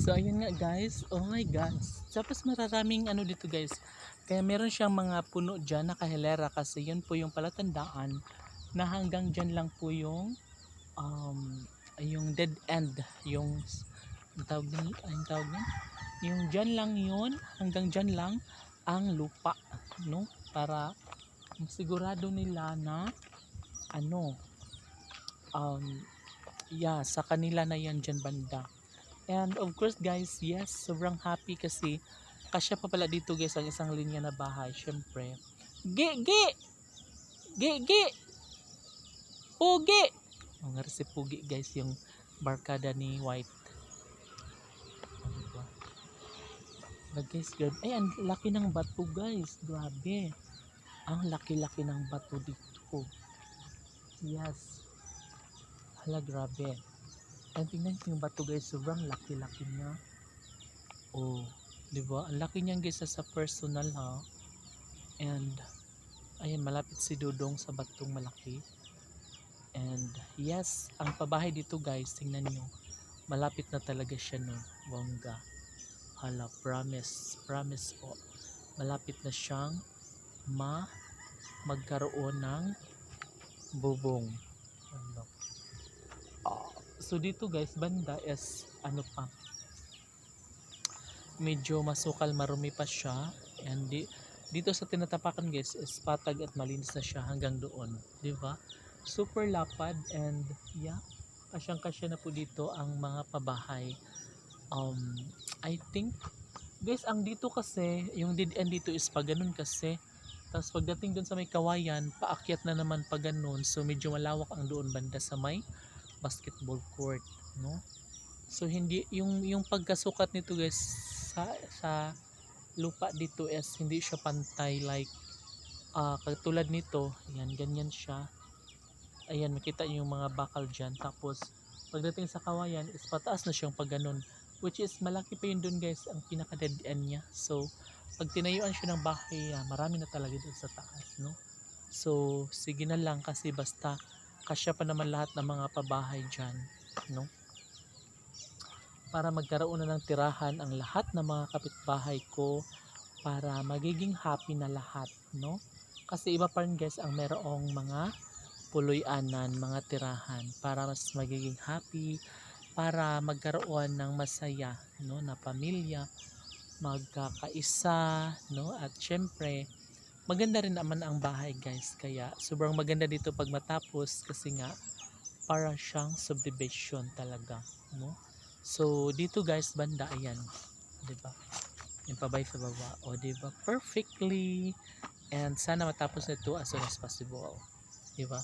So ayun nga guys, oh my god. Tapos mararaming ano dito guys. Kaya meron siyang mga puno dyan na kahilera kasi yun po yung palatandaan na hanggang dyan lang po um, yung dead end. Ang tawag din, ang tawag din? Yung dyan lang yun, hanggang dyan lang ang lupa. No? Para sigurado nila na ano, um, yeah, sa kanila na yan dyan banda. And of course guys, yes, sobrang happy kasi kasya pa pala dito guys ang isang linya na bahay, syempre. Gi, gi, gi, gi, pugi. Oh, nga si Pugi guys, yung barkada ni White. Oh, diba? But guys, grabe. Ay, ang laki ng bato guys, grabe. Ang laki-laki ng bato dito. Yes. Hala, grabe. And tingnan yung bato guys, sobrang laki-laki niya. Oh, di ba? Ang laki niyan guys sa personal ha. And ayan, malapit si Dudong sa batong malaki. And yes, ang pabahay dito guys, tingnan niyo. Malapit na talaga siya no, bongga. Hala, promise, promise po. Malapit na siyang magkaroon ng bubong. Ano? So dito guys, banda is ano pa, medyo masukal, marumi pa siya. And dito sa tinatapakan guys is patag at malinis na siya hanggang doon, di ba? Super lapad. And yeah, kasyang kasya na po dito ang mga pabahay. I think guys, ang dito kasi yung dead end dito is pa ganun kasi, tapos pagdating dun sa may kawayan, paakyat na naman pa ganun. So medyo malawak ang doon banda sa may basketball court, no? So hindi yung pagkasukat nito guys sa lupa dito is hindi siya pantay like katulad nito. Ayan, ganyan siya. Ayan, makita niyo yung mga bakal dyan. Tapos pagdating sa kawayan is pataas na siyang pag ganun, which is malaki pa yun dun guys, ang pinaka dead end niya. So pag tinayuan siya ng bahay, marami na talaga dun sa taas, no? So sige na lang kasi basta kasya pa naman lahat ng mga pabahay dyan, no? Para magkaroon na ng tirahan ang lahat ng mga kapitbahay ko, para magiging happy na lahat, no? Kasi iba pa rin guys ang merong mga puloy-anan, mga tirahan, para mas magiging happy, para magkaroon ng masaya, no, na pamilya, magkakaisa, no? At syempre maganda rin naman ang bahay guys, kaya sobrang maganda dito pag matapos kasi nga para siyang subdivision talaga, no? So dito guys banda, ayan, 'di ba? Yung pabay sa baba, o 'di ba? Perfectly. And sana matapos na ito as soon as possible, 'di ba?